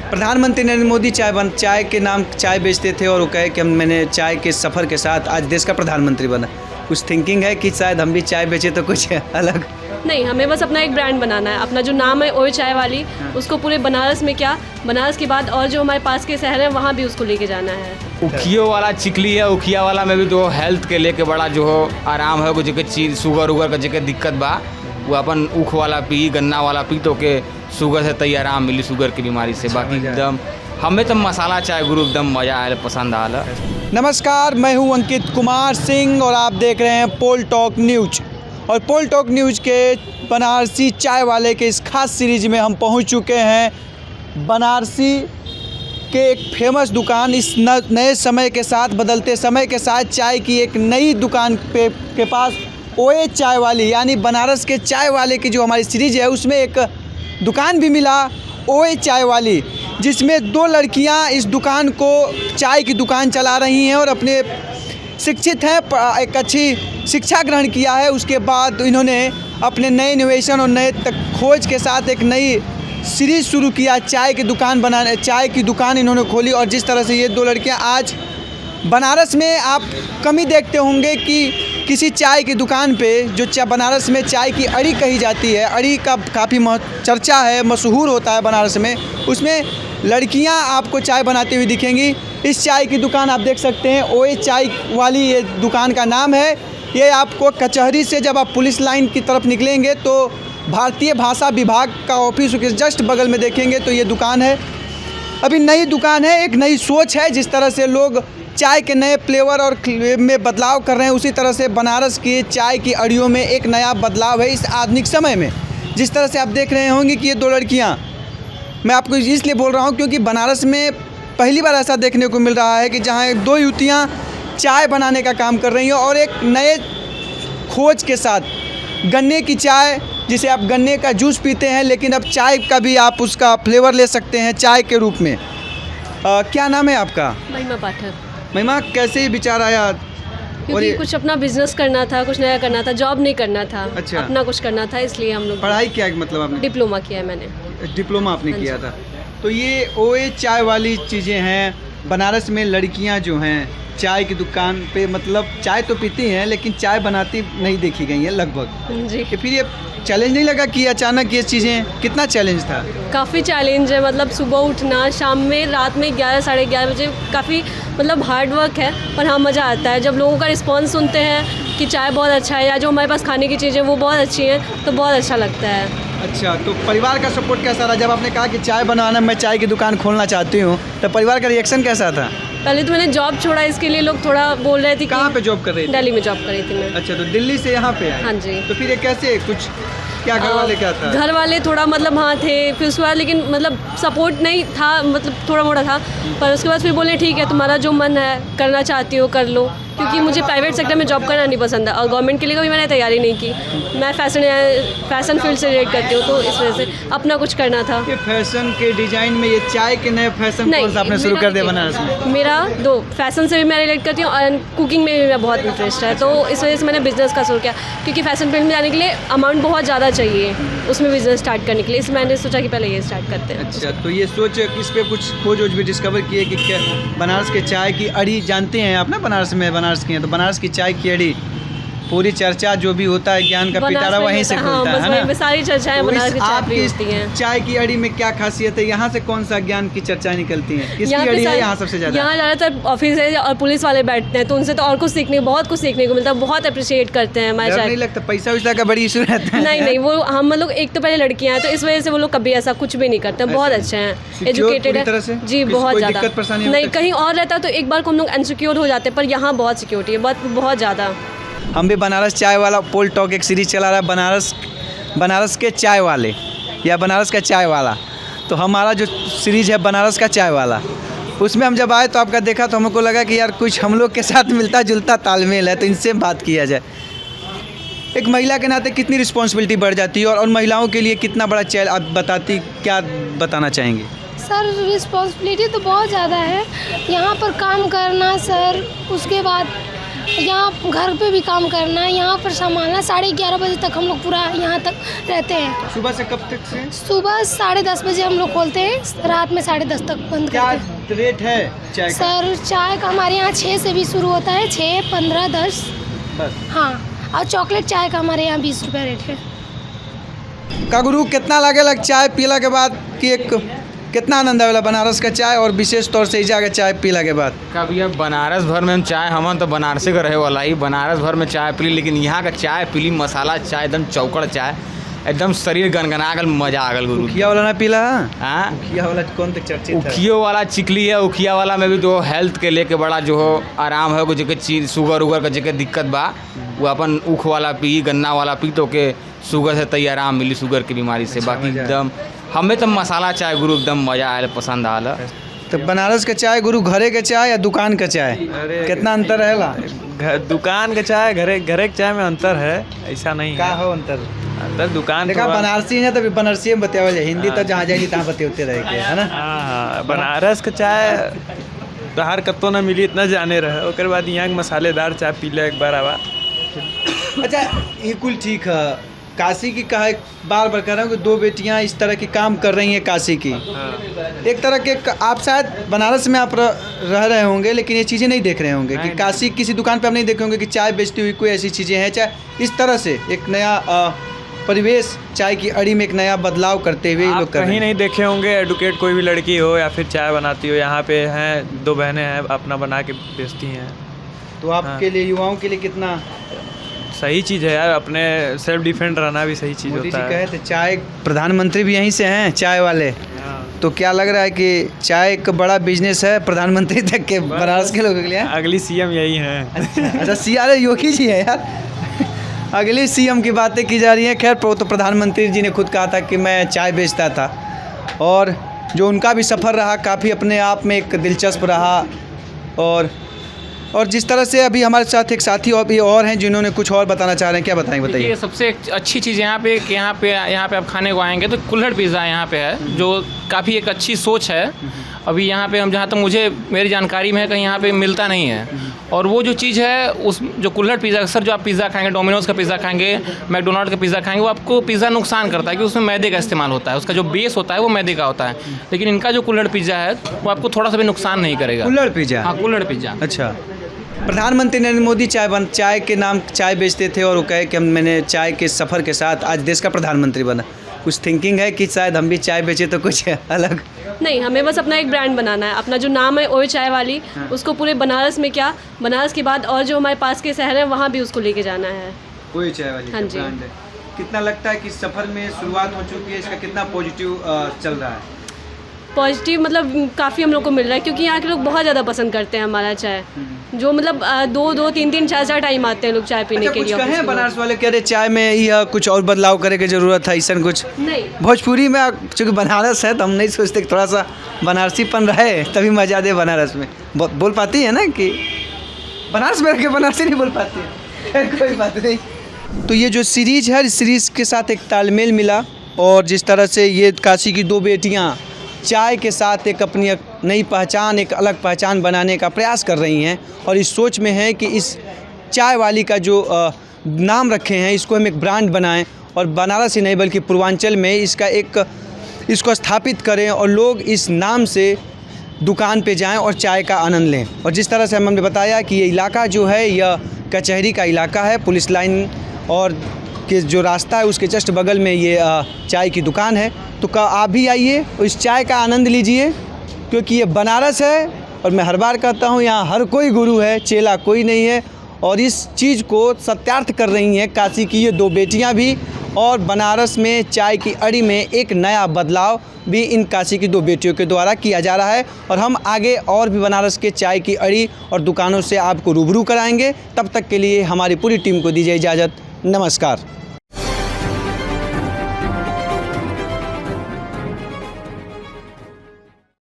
प्रधानमंत्री नरेंद्र मोदी चाय के नाम चाय बेचते थे और वो कहे कि मैंने चाय के सफ़र के साथ आज देश का प्रधानमंत्री बना। कुछ थिंकिंग है कि शायद हम भी चाय बेचे तो कुछ अलग? नहीं, हमें बस अपना एक ब्रांड बनाना है। अपना जो नाम है ओए चाय वाली, उसको पूरे बनारस में, क्या बनारस के बाद और जो हमारे पास के शहर हैं वहाँ भी उसको लेके जाना है। उखियो वाला चिकली है, उखिया वाला में भी जो हेल्थ के लेके बड़ा जो हो आराम है, कुछ चीज़ शुगर उगर का जगह दिक्कत बा वो अपन ऊख वाला पी, गन्ना वाला पी तो के शुगर से तई आराम मिली, शुगर की बीमारी से। बाकी एकदम हमें तो मसाला चाय गुरु एकदम मज़ा आया, पसंद आया। नमस्कार, मैं हूं अंकित कुमार सिंह और आप देख रहे हैं पोल टॉक न्यूज। और पोल टॉक न्यूज के बनारसी चाय वाले के इस खास सीरीज में हम पहुंच चुके हैं बनारसी के एक फेमस दुकान। इस नए समय के साथ, बदलते समय के साथ चाय की एक नई दुकान के पास ओए चाय वाली, यानी बनारस के चाय वाले की जो हमारी सीरीज है उसमें एक दुकान भी मिला, ओए चाय वाली, जिसमें दो लड़कियां इस दुकान को, चाय की दुकान चला रही हैं और अपने शिक्षित हैं, एक अच्छी शिक्षा ग्रहण किया है। उसके बाद इन्होंने अपने नए इनोवेशन और नए खोज के साथ एक नई सीरीज़ शुरू किया, चाय की दुकान इन्होंने खोली। और जिस तरह से ये दो लड़कियां आज बनारस में, आप कम ही देखते होंगे कि किसी चाय की दुकान पे जो बनारस में चाय की अड़ी कही जाती है, अड़ी का काफ़ी चर्चा है, मशहूर होता है बनारस में, उसमें लड़कियां आपको चाय बनाती हुई दिखेंगी। इस चाय की दुकान आप देख सकते हैं, ओए चाय वाली ये दुकान का नाम है। ये आपको कचहरी से जब आप पुलिस लाइन की तरफ निकलेंगे तो भारतीय भाषा विभाग का ऑफिस के जस्ट बगल में देखेंगे तो ये दुकान है। अभी नई दुकान है, एक नई सोच है। जिस तरह से लोग चाय के नए फ्लेवर और में बदलाव कर रहे हैं, उसी तरह से बनारस की चाय की अड़ियों में एक नया बदलाव है इस आधुनिक समय में। जिस तरह से आप देख रहे होंगे कि ये दो लड़कियां, मैं आपको इसलिए बोल रहा हूं क्योंकि बनारस में पहली बार ऐसा देखने को मिल रहा है कि जहां दो युवतियां चाय बनाने का काम कर रही हैं और एक नए खोज के साथ, गन्ने की चाय, जिसे आप गन्ने का जूस पीते हैं, लेकिन अब चाय का भी आप उसका फ्लेवर ले सकते हैं चाय के रूप में। क्या नाम है आपका? महिमा पाठक। महिमा, कैसे ही विचार आया? क्योंकि कुछ अपना बिजनेस करना था, कुछ नया करना था, जॉब नहीं करना था। अच्छा। अपना कुछ करना था, इसलिए हम लोग। पढ़ाई क्या है, मतलब आपने? डिप्लोमा किया है मैंने। डिप्लोमा आपने किया था। तो ये ओए चाय वाली चीज़ें हैं। बनारस में लड़कियां जो हैं चाय की दुकान पे, मतलब चाय तो पीती हैं लेकिन चाय बनाती नहीं देखी गई हैं लगभग जी। फिर ये चैलेंज नहीं लगा कि अचानक ये चीज़ें, कितना चैलेंज था? काफ़ी चैलेंज है, मतलब सुबह उठना, शाम में, रात में 11 साढ़े 11 बजे, काफ़ी मतलब हार्ड वर्क है। पर हाँ, मज़ा आता है जब लोगों का रिस्पांस सुनते हैं कि चाय बहुत अच्छा है या जो हमारे पास खाने की चीज़ें वो बहुत अच्छी हैं, तो बहुत अच्छा लगता है। अच्छा, तो परिवार का सपोर्ट कैसा रहा जब आपने कहा कि चाय बनाना, मैं चाय की दुकान खोलना चाहती हूँ, तो परिवार का रिएक्शन कैसा था? पहले तो मैंने जॉब छोड़ा, इसके लिए लोग थोड़ा बोल रहे थे। कहाँ पे जॉब कर रही थी? दिल्ली में जॉब कर रही थी मैं। अच्छा, तो दिल्ली से यहाँ पे? हाँ जी। तो फिर ये कैसे, कुछ क्या घर वाले क्या था? घर वाले थोड़ा मतलब हाँ थे, फिर उसके बाद लेकिन मतलब सपोर्ट नहीं था, मतलब थोड़ा मोड़ा था। पर उसके बाद फिर बोले ठीक है, तुम्हारा जो मन है, करना चाहती हो कर लो। क्योंकि मुझे प्राइवेट सेक्टर में जॉब करना नहीं पसंद है और गवर्नमेंट के लिए कभी मैंने तैयारी नहीं की। मैं फैशन फील्ड से रिलेट करती हूँ, तो इस वजह से अपना कुछ करना था। ये फैशन के डिजाइन में ये चाय के नए फैशन कौन सा आपने शुरू कर दिया बनारस में? मेरा दो फैशन से भी मैं रिलेट करती हूँ और कुकिंग में भी मेरा बहुत इंटरेस्ट है, तो इस वजह से मैंने बिज़नेस का शुरू किया। क्योंकि फैशन फील्ड में जाने के लिए अमाउंट बहुत ज़्यादा चाहिए उसमें बिज़नेस स्टार्ट करने के लिए, इसलिए मैंने सोचा कि पहले ये स्टार्ट करते हैं। अच्छा, तो ये सोच, इस पर कुछ खोज भी डिस्कवर किए कि क्या बनारस के चाय की अड़ी, जानते हैं आप ना बनारस में, बनारस की हैं, तो बनारस की चाय की अड़ी, पूरी चर्चा जो भी होता है, ज्ञान का पिटारा वहीं से खुलता है ना? सारी चर्चाएं बनारस की चाय पे होती हैं। चाय की अड़ी में क्या खासियत है? यहाँ से कौन सा ज्ञान की चर्चाएं निकलती हैं? किसकी अड़ी है यहाँ सबसे ज़्यादा? यहाँ ज़्यादातर ऑफिस है और पुलिस वाले बैठते हैं, तो उनसे तो और कुछ सीखने, बहुत कुछ सीखने को मिलता है। बहुत अप्रिशिएट करते हैं हमारे चाय। नहीं लगता पैसा वैसा का बड़ी इशू रहता है? नहीं, वो हम लोग एक तो पहले लड़कियाँ हैं, तो इस वजह से वो लोग कभी ऐसा कुछ भी नहीं करते। बहुत अच्छे हैं, एजुकेटेड है जी, बहुत ज़्यादा। नहीं, कहीं और रहता तो एक बार को हम लोग अनसिक्योर हो जाते, पर यहाँ बहुत सिक्योरिटी है, बहुत ज़्यादा। हम भी बनारस चाय वाला पोल टॉक एक सीरीज चला रहा है, बनारस के चाय वाले या बनारस का चाय वाला। तो हमारा जो सीरीज है बनारस का चाय वाला, उसमें हम जब आए तो आपका देखा तो हमको लगा कि यार कुछ हम लोग के साथ मिलता जुलता तालमेल है, तो इनसे बात किया जाए। एक महिला के नाते कितनी रिस्पॉन्सिबिलिटी बढ़ जाती है और महिलाओं के लिए कितना बड़ा चैलेंज, आप बताती, क्या बताना चाहेंगे? सर, रिस्पॉन्सिबिलिटी तो बहुत ज़्यादा है। यहाँ पर काम करना सर, उसके बाद यहाँ घर पे भी काम करना है, यहाँ पर संभालना। 11:30 बजे तक हम लोग पूरा यहाँ तक रहते हैं। सुबह से कब तक से? सुबह 10:30 बजे हम लोग खोलते हैं, रात में 10:30 तक बंद क्या करते हैं। रेट है चाय का? सर चाय का हमारे यहाँ 6 से भी शुरू होता है, 6, 15, 10। बस। हाँ, और चॉकलेट चाय का हमारे यहाँ 20 रुपये रेट है। का गुरु कितना लागेला चाय पीला के बाद कि एक कितना आनंद आवेला बनारस का चाय और विशेष तौर से इजा के चाय पीला के बाद? कभी अब बनारस भर में हम चाय हमन तो बनारसे का रहे वाला ही बनारस भर में चाय पी, लेकिन यहाँ का चाय पीली मसाला चाय एकदम चौकड़ चाय, एकदम शरीर गनगना गल, मजा आ गल गुरु। उखिया वाला ना पीला? हाँ, उखिया वाला कौन तक चर्चित है? उखियो वाला चिकली है, उखिया वाला में भी तो हेल्थ के लेके बड़ा जो हो आराम है, कुछ चीज शुगर उगर का जगह दिक्कत बा वो अपन ऊख वाला पी, गन्ना वाला पी तो के शुगर से तई आराम मिली, शुगर की बीमारी से। बाकी एकदम हमें तो मसाला चाय गुरु एकदम मजा आयल, पसंद आल। तो बनारस का चाय गुरु घरे के चाय या दुकान का चाय कितना अंतर रहेला? दुकान के चाय घरे के चाय में अंतर है, ऐसा नहीं का है। हो अंतर? अंतर दुकान देखा थोड़ा- बनारसी है तो बनारसी में बतावल जाए, हिंदी तो जहाँ जाएगी तहाँ बतेते रहे के, है ना? हाँ, बनारस के चाय तो हर कत्तो ना मिली, इतना जाने रहे। ओकर बाद यहाँ के मसालेदार चाय पी ले एक बार आवा। अच्छा ये कुल ठीक है। काशी की कहा बार बार कह रहा हूँ कि 2 बेटियाँ इस तरह की काम कर रही हैं काशी की। एक तरह के आप शायद बनारस में आप रह रहे होंगे लेकिन ये चीज़ें नहीं देख रहे होंगे कि काशी किसी दुकान पे आप नहीं देखे होंगे कि चाय बेचती हुई कोई ऐसी चीज़ें हैं। चाहे इस तरह से एक नया परिवेश चाय की अड़ी में एक नया बदलाव करते हुए आप लोग कर रहे कहीं हैं। नहीं देखे होंगे एडुकेट कोई भी लड़की हो या फिर चाय बनाती हो। यहाँ पे हैं 2 बहनें हैं, अपना बना के बेचती हैं। तो आपके लिए युवाओं के लिए कितना सही चीज़ है यार, अपने सेल्फ डिफेंड रहना भी सही चीज़ मोदी जी होता कहे है। थे चाय प्रधानमंत्री भी यहीं से हैं चाय वाले। हाँ। तो क्या लग रहा है कि चाय एक बड़ा बिजनेस है प्रधानमंत्री तक के बनारस के लोगों के लिए? अगली सीएम यही हैं। अच्छा सीआर योगी जी है यार। अगली सीएम की बातें की जा रही हैं। खैर तो प्रधानमंत्री जी ने खुद कहा था कि मैं चाय बेचता था और जो उनका भी सफ़र रहा काफ़ी अपने आप में एक दिलचस्प रहा। और जिस तरह से अभी हमारे साथ एक साथी और हैं जिन्होंने कुछ और बताना चाह रहे हैं, क्या बताएंगे बताइए। ये सबसे अच्छी चीज़ यहाँ पे आप खाने को आएंगे तो कुल्हड़ पिज़्ज़ा यहाँ पे है, जो काफ़ी एक अच्छी सोच है। अभी यहाँ पे हम जहाँ तक मुझे मेरी जानकारी में है कहीं यहाँ पे मिलता नहीं है। और वो जो चीज़ है उस जो कुल्हड़ पिज़्ज़ा अक्सर जो आप पिज़्ज़ा खाएंगे, डोमिनोज़ का पिज़्ज़ा खाएंगे, मैकडोनल्ड का पिज़्ज़ा खाएंगे, वो आपको पिज़्ज़ा नुकसान करता है कि उसमें मैदे का इस्तेमाल होता है, उसका जो बेस होता है वो मैदे का होता है। लेकिन इनका जो कुल्हड़ पिज़्ज़ा है वो आपको थोड़ा सा भी नुकसान नहीं करेगा। कुल्हड़ पिज़्ज़ा? हाँ, कुल्हड़ पिज़्ज़ा। अच्छा। प्रधानमंत्री नरेंद्र मोदी चाय के नाम चाय बेचते थे और वो कहे कि मैंने चाय के सफ़र के साथ आज देश का प्रधानमंत्री बना। कुछ थिंकिंग है कि शायद हम भी चाय बेचे तो कुछ अलग? नहीं, हमें बस अपना एक ब्रांड बनाना है। अपना जो नाम है ओए चाय वाली, उसको पूरे बनारस में क्या, बनारस के बाद और जो हमारे पास के शहर हैं वहाँ भी उसको लेके जाना है। कोई चाय वाली हाँ का जी। ब्रांड है। कितना लगता है कि सफ़र में शुरुआत हो चुकी है, इसका कितना पॉजिटिव चल रहा है? पॉजिटिव मतलब काफ़ी हम लोग को मिल रहा है क्योंकि यहाँ के लोग बहुत ज़्यादा पसंद करते हैं हमारा चाय। जो मतलब 2-2, 3-3, 4-4 टाइम आते हैं लोग चाय पीने अच्छा के कुछ लिए। कहें ऑफिस के बनारस वाले कह रहे चाय में यह कुछ और बदलाव करे की ज़रूरत है, ऐसा कुछ? लोग। नहीं, भोजपुरी में चूँकि बनारस है तो हम नहीं सोचते कि थोड़ा सा बनारसीपन रहे तभी मजा दे बनारस में। बोल पाती है ना कि बनारस में रह के बनारसी नहीं बोल पाती है। खैर कोई बात नहीं। तो ये जो सीरीज़ है इस सीरीज़ के साथ एक तालमेल मिला और जिस तरह से ये काशी की 2 बेटियाँ चाय के साथ एक अपनी नई पहचान, एक अलग पहचान बनाने का प्रयास कर रही हैं और इस सोच में है कि इस चाय वाली का जो नाम रखे हैं इसको हम एक ब्रांड बनाएं और बनारस ही नहीं बल्कि पूर्वांचल में इसको स्थापित करें और लोग इस नाम से दुकान पे जाएं और चाय का आनंद लें। और जिस तरह से हमने बताया कि ये इलाका जो है यह कचहरी का इलाका है, पुलिस लाइन और के जो रास्ता है उसके जस्ट बगल में ये चाय की दुकान है। तो आप भी आइए और इस चाय का आनंद लीजिए क्योंकि ये बनारस है और मैं हर बार कहता हूँ यहाँ हर कोई गुरु है, चेला कोई नहीं है। और इस चीज़ को सत्यार्थ कर रही हैं काशी की ये 2 बेटियाँ भी और बनारस में चाय की अड़ी में एक नया बदलाव भी इन काशी की 2 बेटियों के द्वारा किया जा रहा है। और हम आगे और भी बनारस के चाय की अड़ी और दुकानों से आपको रूबरू कराएंगे। तब तक के लिए हमारी पूरी टीम को दीजिए इजाज़त। नमस्कार।